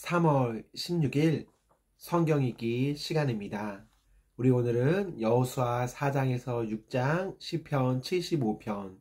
3월 16일 성경 읽기 시간입니다. 우리 오늘은 여호수아 4장에서 6장, 시편 75편,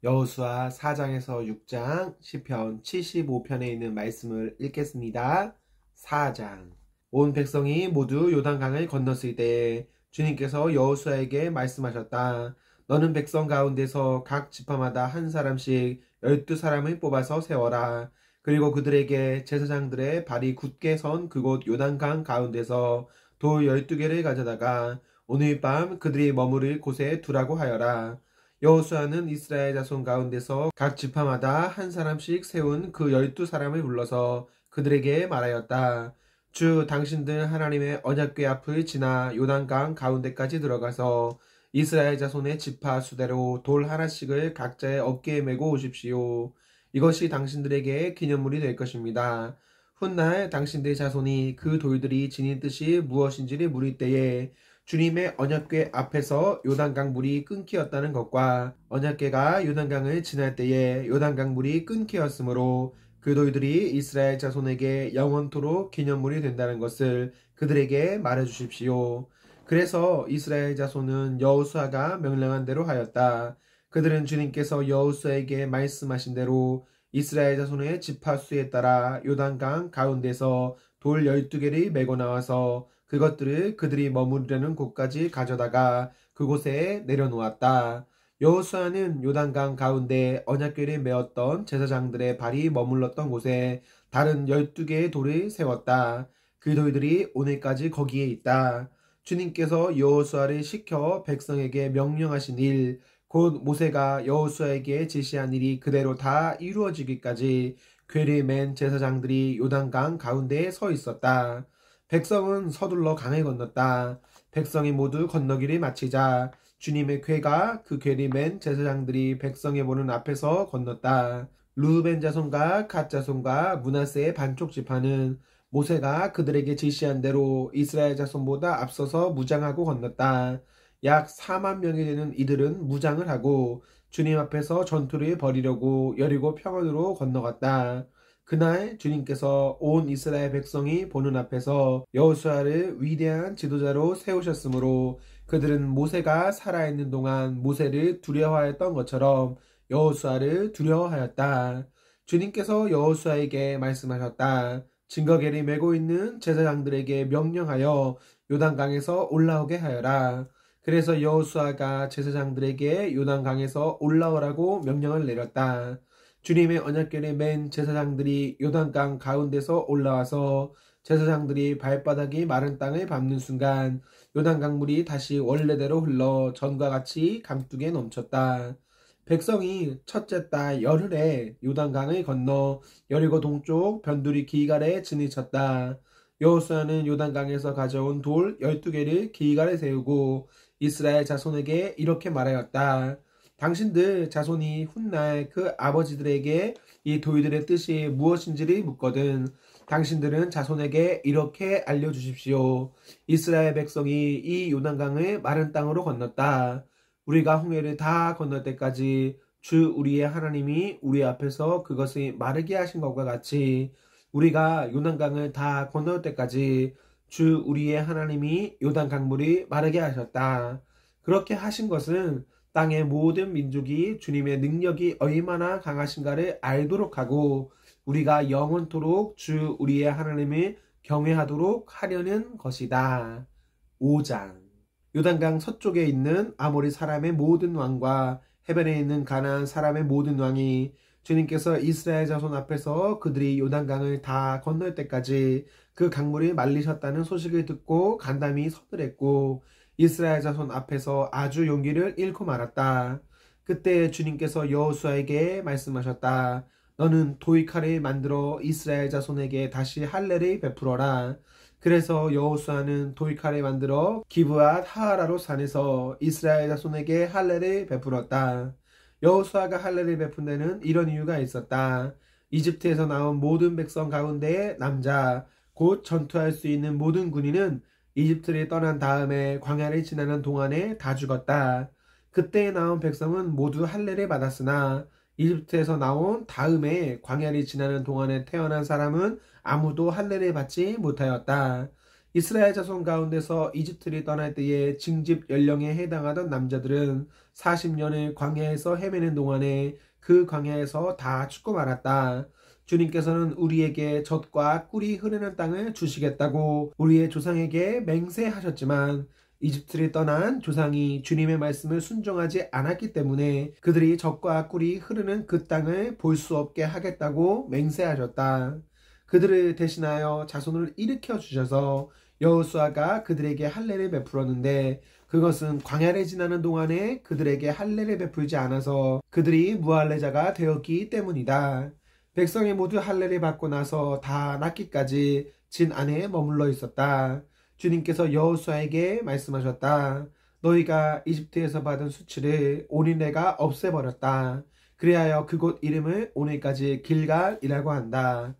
여호수아 4장에서 6장, 시편 75편에 있는 말씀을 읽겠습니다. 4장. 온 백성이 모두 요단강을 건넜을 때 주님께서 여호수아에게 말씀하셨다. 너는 백성 가운데서 각 지파마다 한 사람씩 12사람을 뽑아서 세워라. 그리고 그들에게 제사장들의 발이 굳게 선 그곳 요단강 가운데서 돌 12개를 가져다가 오늘 밤 그들이 머무를 곳에 두라고 하여라. 여호수아는 이스라엘 자손 가운데서 각 지파마다 한 사람씩 세운 그 12사람을 불러서 그들에게 말하였다. 주 당신들 하나님의 언약궤 앞을 지나 요단강 가운데까지 들어가서 이스라엘 자손의 지파 수대로 돌 하나씩을 각자의 어깨에 메고 오십시오. 이것이 당신들에게 기념물이 될 것입니다. 훗날 당신들 자손이 그 돌들이 지닌 뜻이 무엇인지를 물을 때에 주님의 언약궤 앞에서 요단강 물이 끊기었다는 것과 언약궤가 요단강을 지날 때에 요단강 물이 끊기었으므로 그 돌들이 이스라엘 자손에게 영원토록 기념물이 된다는 것을 그들에게 말해 주십시오. 그래서 이스라엘 자손은 여호수아가 명령한 대로 하였다. 그들은 주님께서 여호수아에게 말씀하신 대로 이스라엘 자손의 지파 수에 따라 요단강 가운데서 돌 12개를 메고 나와서 그것들을 그들이 머무르려는 곳까지 가져다가 그곳에 내려놓았다. 여호수아는 요단강 가운데 언약궤를 메었던 제사장들의 발이 머물렀던 곳에 다른 12개의 돌을 세웠다. 그 돌들이 오늘까지 거기에 있다. 주님께서 여호수아를 시켜 백성에게 명령하신 일, 곧 모세가 여호수아에게 지시한 일이 그대로 다 이루어지기까지 궤를 맨 제사장들이 요단강 가운데에 서 있었다. 백성은 서둘러 강을 건넜다. 백성이 모두 건너기를 마치자 주님의 궤가 그 궤를 맨 제사장들이 백성의 보는 앞에서 건넜다. 르우벤 자손과 갓 자손과 므낫세의 반쪽 지파는 모세가 그들에게 지시한 대로 이스라엘 자손보다 앞서서 무장하고 건넜다. 약 4만 명이 되는 이들은 무장을 하고 주님 앞에서 전투를 벌이려고 여리고 평원으로 건너갔다. 그날 주님께서 온 이스라엘 백성이 보는 앞에서 여호수아를 위대한 지도자로 세우셨으므로 그들은 모세가 살아있는 동안 모세를 두려워하였던 것처럼 여호수아를 두려워하였다. 주님께서 여호수아에게 말씀하셨다. 증거궤를 메고 있는 제사장들에게 명령하여 요단강에서 올라오게 하여라. 그래서 여호수아가 제사장들에게 요단강에서 올라오라고 명령을 내렸다. 주님의 언약궤를 맨 제사장들이 요단강 가운데서 올라와서 제사장들이 발바닥이 마른 땅을 밟는 순간 요단강 물이 다시 원래대로 흘러 전과 같이 강둑에 넘쳤다. 백성이 첫째 달 열흘에 요단강을 건너 여리고 동쪽 변두리 기갈에 진을 쳤다. 여호수아는 요단강에서 가져온 돌 12개를 기갈에 세우고 이스라엘 자손에게 이렇게 말하였다. 당신들 자손이 훗날 그 아버지들에게 이 돌들의 뜻이 무엇인지를 묻거든 당신들은 자손에게 이렇게 알려주십시오. 이스라엘 백성이 이 요단강을 마른 땅으로 건넜다. 우리가 홍해를 다 건널 때까지 주 우리의 하나님이 우리 앞에서 그것을 마르게 하신 것과 같이 우리가 요단강을 다 건널 때까지 주 우리의 하나님이 요단 강물이 마르게 하셨다. 그렇게 하신 것은 땅의 모든 민족이 주님의 능력이 얼마나 강하신가를 알도록 하고 우리가 영원토록 주 우리의 하나님을 경외하도록 하려는 것이다. 5장. 요단강 서쪽에 있는 아모리 사람의 모든 왕과 해변에 있는 가나안 사람의 모든 왕이 주님께서 이스라엘 자손 앞에서 그들이 요단강을 다 건널 때까지 그 강물이 말리셨다는 소식을 듣고 간담이 서늘했고 이스라엘 자손 앞에서 아주 용기를 잃고 말았다. 그때 주님께서 여호수아에게 말씀하셨다. 너는 도이칼을 만들어 이스라엘 자손에게 다시 할례를 베풀어라. 그래서 여호수아는 도이칼을 만들어 기브앗 하아라로 산에서 이스라엘 자손에게 할례를 베풀었다. 여호수아가 할례를 베푼 데는 이런 이유가 있었다. 이집트에서 나온 모든 백성 가운데 남자 곧 전투할 수 있는 모든 군인은 이집트를 떠난 다음에 광야를 지나는 동안에 다 죽었다. 그때 나온 백성은 모두 할례를 받았으나 이집트에서 나온 다음에 광야를 지나는 동안에 태어난 사람은 아무도 할례를 받지 못하였다. 이스라엘 자손 가운데서 이집트를 떠날 때에 징집 연령에 해당하던 남자들은 40년을 광야에서 헤매는 동안에 그 광야에서 다 죽고 말았다. 주님께서는 우리에게 젖과 꿀이 흐르는 땅을 주시겠다고 우리의 조상에게 맹세하셨지만 이집트를 떠난 조상이 주님의 말씀을 순종하지 않았기 때문에 그들이 젖과 꿀이 흐르는 그 땅을 볼 수 없게 하겠다고 맹세하셨다. 그들을 대신하여 자손을 일으켜 주셔서 여호수아가 그들에게 할례를 베풀었는데 그것은 광야를 지나는 동안에 그들에게 할례를 베풀지 않아서 그들이 무할례자가 되었기 때문이다. 백성이 모두 할례를 받고 나서 다 낫기까지 진 안에 머물러 있었다. 주님께서 여호수아에게 말씀하셨다. 너희가 이집트에서 받은 수치를 오늘 내가 없애버렸다. 그리하여 그곳 이름을 오늘까지 길갈이라고 한다.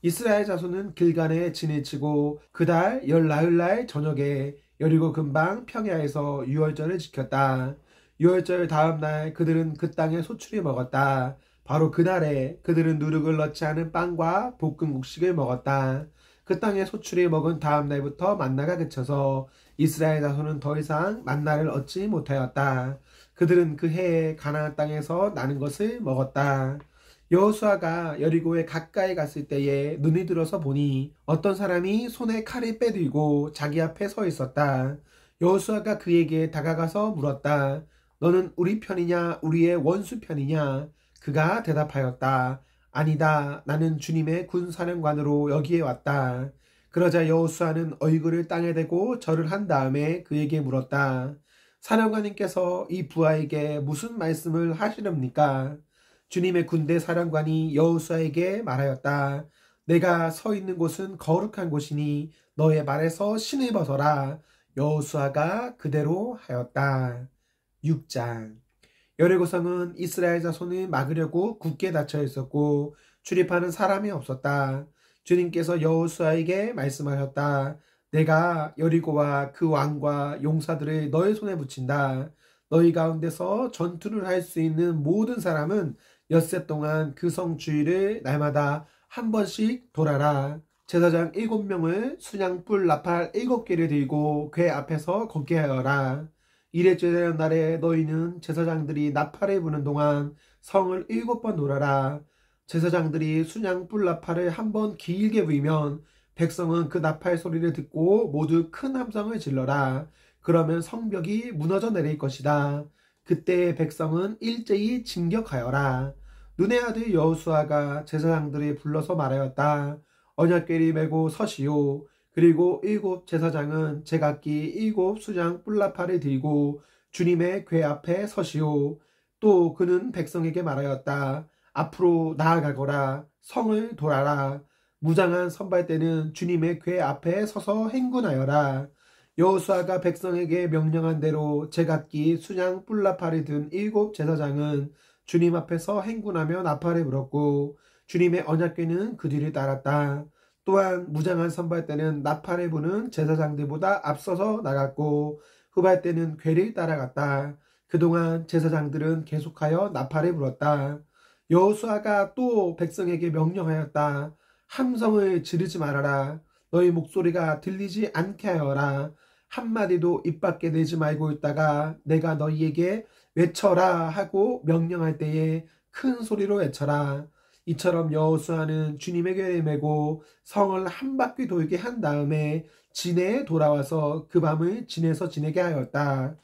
이스라엘 자손은 길갈에 진을 치고 그달 열 나흘날 저녁에 여리고 근방 평야에서 유월절을 지켰다. 유월절 다음날 그들은 그 땅의 소출을 먹었다. 바로 그날에 그들은 누룩을 넣지 않은 빵과 볶은 곡식을 먹었다. 그 땅의 소출을 먹은 다음날부터 만나가 그쳐서 이스라엘 자손은 더 이상 만나를 얻지 못하였다. 그들은 그 해에 가나안 땅에서 나는 것을 먹었다. 여호수아가 여리고에 가까이 갔을 때에 눈이 들어서 보니 어떤 사람이 손에 칼을 빼들고 자기 앞에 서 있었다. 여호수아가 그에게 다가가서 물었다. 너는 우리 편이냐 우리의 원수 편이냐? 그가 대답하였다. 아니다. 나는 주님의 군사령관으로 여기에 왔다. 그러자 여호수아는 얼굴을 땅에 대고 절을 한 다음에 그에게 물었다. 사령관님께서 이 부하에게 무슨 말씀을 하시렵니까? 주님의 군대 사령관이 여호수아에게 말하였다. 내가 서 있는 곳은 거룩한 곳이니 너의 발에서 신을 벗어라. 여호수아가 그대로 하였다. 6장. 여리고성은 이스라엘 자손을 막으려고 굳게 닫혀 있었고 출입하는 사람이 없었다. 주님께서 여호수아에게 말씀하셨다. 내가 여리고와 그 왕과 용사들을 너의 손에 붙인다. 너희 가운데서 전투를 할 수 있는 모든 사람은 엿새 동안 그 성 주위를 날마다 한 번씩 돌아라. 제사장 7명을 순양불 나팔 7개를 들고 궤 앞에서 걷게 하여라. 이레째 되는 날에 너희는 제사장들이 나팔을 부는 동안 성을 7번 돌아라. 제사장들이 순양불 나팔을 한 번 길게 불면 백성은 그 나팔 소리를 듣고 모두 큰 함성을 질러라. 그러면 성벽이 무너져 내릴 것이다. 그때 백성은 일제히 진격하여라. 눈의 아들 여호수아가 제사장들이 불러서 말하였다. 언약궤를 메고 서시오. 그리고 7 제사장은 제각기 7 수장 뿔나팔을 들고 주님의 궤 앞에 서시오. 또 그는 백성에게 말하였다. 앞으로 나아가거라. 성을 돌아라. 무장한 선발대는 주님의 궤 앞에 서서 행군하여라. 여호수아가 백성에게 명령한 대로 제각기 수장 뿔나팔을 든 7 제사장은 주님 앞에서 행군하며 나팔을 불었고 주님의 언약궤는 그 뒤를 따랐다. 또한 무장한 선발대는 나팔을 부는 제사장들보다 앞서서 나갔고 후발대는 궤를 따라갔다. 그동안 제사장들은 계속하여 나팔을 불었다. 여호수아가 또 백성에게 명령하였다. 함성을 지르지 말아라. 너희 목소리가 들리지 않게 하여라. 한마디도 입 밖에 내지 말고 있다가 내가 너희에게 외쳐라 하고 명령할 때에 큰 소리로 외쳐라. 이처럼 여호수아는 주님의 궤를 메고 성을 한 바퀴 돌게 한 다음에 진해에 돌아와서 그 밤을 진에서 지내게 하였다.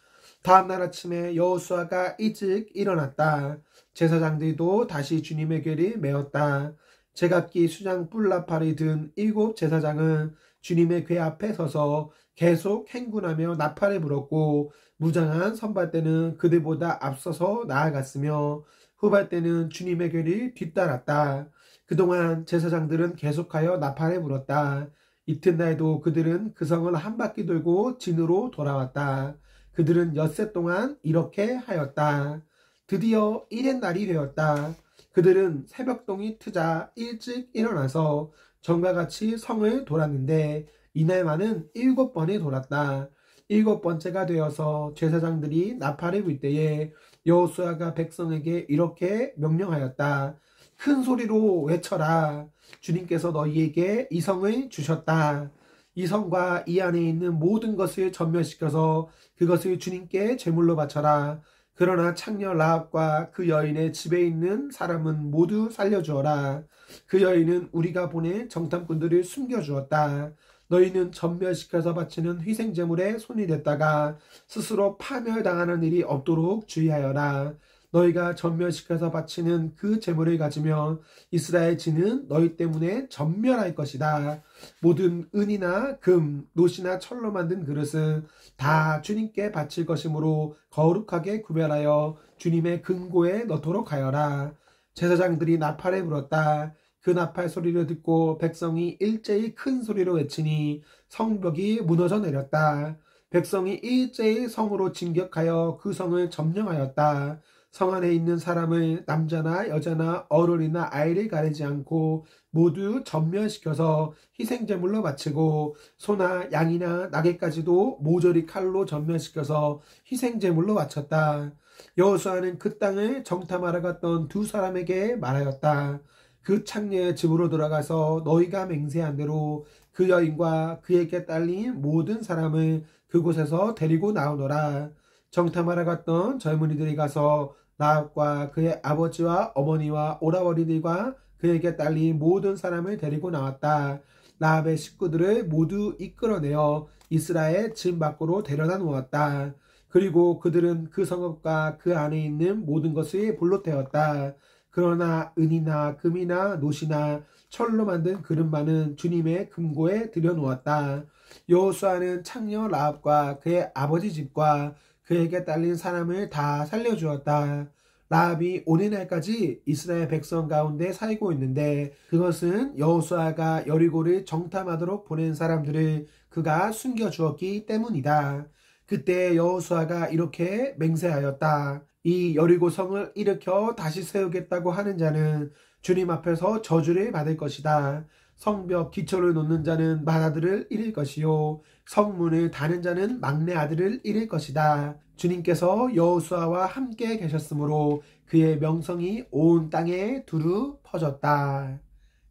다음날 아침에 여호수아가 일찍 일어났다. 제사장들도 다시 주님의 궤를 메었다. 제각기 수장 뿔나팔이 든 7 제사장은 주님의 궤 앞에 서서 계속 행군하며 나팔을 불었고 무장한 선발대는 그들보다 앞서서 나아갔으며 후발대는 주님의 궤를 뒤따랐다. 그동안 제사장들은 계속하여 나팔을 불었다. 이튿날도 그들은 그 성을 한 바퀴 돌고 진으로 돌아왔다. 그들은 엿새 동안 이렇게 하였다. 드디어 일의 날이 되었다. 그들은 새벽동이 트자 일찍 일어나서 전과 같이 성을 돌았는데 이날만은 7번이 돌았다. 7번째가 되어서 제사장들이 나팔을 불 때에 여호수아가 백성에게 이렇게 명령하였다. 큰 소리로 외쳐라. 주님께서 너희에게 이 성을 주셨다. 이 성과 이 안에 있는 모든 것을 전멸시켜서 그것을 주님께 제물로 바쳐라. 그러나 창녀 라합과 그 여인의 집에 있는 사람은 모두 살려주어라. 그 여인은 우리가 보낸 정탐꾼들을 숨겨주었다. 너희는 전멸시켜서 바치는 희생제물에 손이 댔다가 스스로 파멸당하는 일이 없도록 주의하여라. 너희가 전멸시켜서 바치는 그 제물을 가지면 이스라엘 진은 너희 때문에 전멸할 것이다. 모든 은이나 금, 놋이나 철로 만든 그릇은 다 주님께 바칠 것이므로 거룩하게 구별하여 주님의 금고에 넣도록 하여라. 제사장들이 나팔을 불었다. 그 나팔 소리를 듣고 백성이 일제히 큰 소리로 외치니 성벽이 무너져 내렸다. 백성이 일제히 성으로 진격하여 그 성을 점령하였다. 성 안에 있는 사람을 남자나 여자나 어른이나 아이를 가리지 않고 모두 전멸시켜서 희생제물로 바치고 소나 양이나 나귀까지도 모조리 칼로 전멸시켜서 희생제물로 바쳤다. 여호수아는 그 땅을 정탐하러 갔던 두 사람에게 말하였다. 그 창녀의 집으로 돌아가서 너희가 맹세한 대로 그 여인과 그에게 딸린 모든 사람을 그곳에서 데리고 나오너라. 정탐하러 갔던 젊은이들이 가서 라합과 그의 아버지와 어머니와 오라버니들과 그에게 딸린 모든 사람을 데리고 나왔다. 라합의 식구들을 모두 이끌어내어 이스라엘 집 밖으로 데려다 놓았다. 그리고 그들은 그 성읍과 그 안에 있는 모든 것을 볼로 태웠다. 그러나 은이나 금이나 놋이나 철로 만든 그릇만은 주님의 금고에 들여놓았다. 여호수아는 창녀 라합과 그의 아버지 집과 그에게 딸린 사람을 다 살려주었다. 라합이 오늘날까지 이스라엘 백성 가운데 살고 있는데 그것은 여호수아가 여리고를 정탐하도록 보낸 사람들을 그가 숨겨주었기 때문이다. 그때 여호수아가 이렇게 맹세하였다. 이 여리고 성을 일으켜 다시 세우겠다고 하는 자는 주님 앞에서 저주를 받을 것이다. 성벽 기초를 놓는 자는 맏아들을 잃을 것이요 성문을 다는 자는 막내 아들을 잃을 것이다. 주님께서 여호수아와 함께 계셨으므로 그의 명성이 온 땅에 두루 퍼졌다.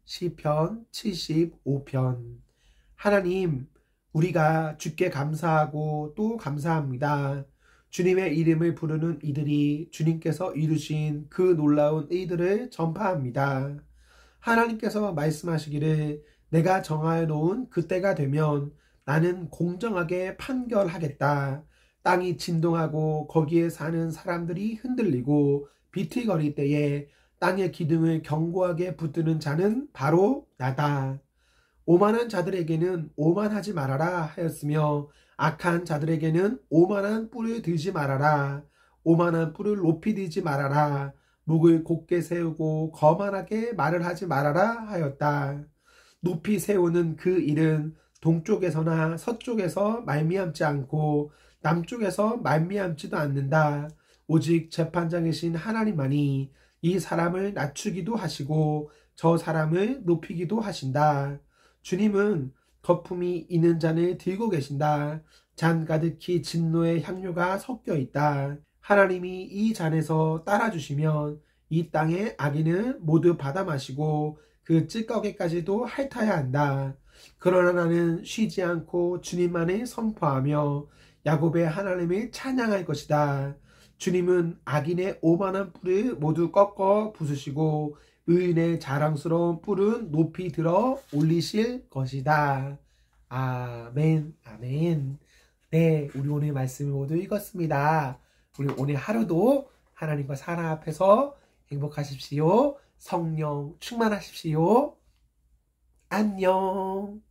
시편 75편. 하나님, 우리가 주께 감사하고 또 감사합니다. 주님의 이름을 부르는 이들이 주님께서 이루신 그 놀라운 일들을 전파합니다. 하나님께서 말씀하시기를 내가 정하여 놓은 그때가 되면 나는 공정하게 판결하겠다. 땅이 진동하고 거기에 사는 사람들이 흔들리고 비틀거릴 때에 땅의 기둥을 견고하게 붙드는 자는 바로 나다. 오만한 자들에게는 오만하지 말아라 하였으며 악한 자들에게는 오만한 뿔을 들지 말아라. 오만한 뿔을 높이 들지 말아라. 목을 곧게 세우고 거만하게 말을 하지 말아라 하였다. 높이 세우는 그 일은 동쪽에서나 서쪽에서 말미암지 않고 남쪽에서 말미암지도 않는다. 오직 재판장이신 하나님만이 이 사람을 낮추기도 하시고 저 사람을 높이기도 하신다. 주님은 거품이 있는 잔을 들고 계신다. 잔 가득히 진노의 향료가 섞여 있다. 하나님이 이 잔에서 따라주시면 이 땅의 악인은 모두 받아 마시고 그 찌꺼기까지도 핥아야 한다. 그러나 나는 쉬지 않고 주님만을 선포하며 야곱의 하나님을 찬양할 것이다. 주님은 악인의 오만한 뿔을 모두 꺾어 부수시고 의인의 자랑스러운 뿔은 높이 들어 올리실 것이다. 아멘, 아멘. 네, 우리 오늘 말씀을 모두 읽었습니다. 우리 오늘 하루도 하나님과 사랑 앞에서 행복하십시오. 성령 충만하십시오. 안녕.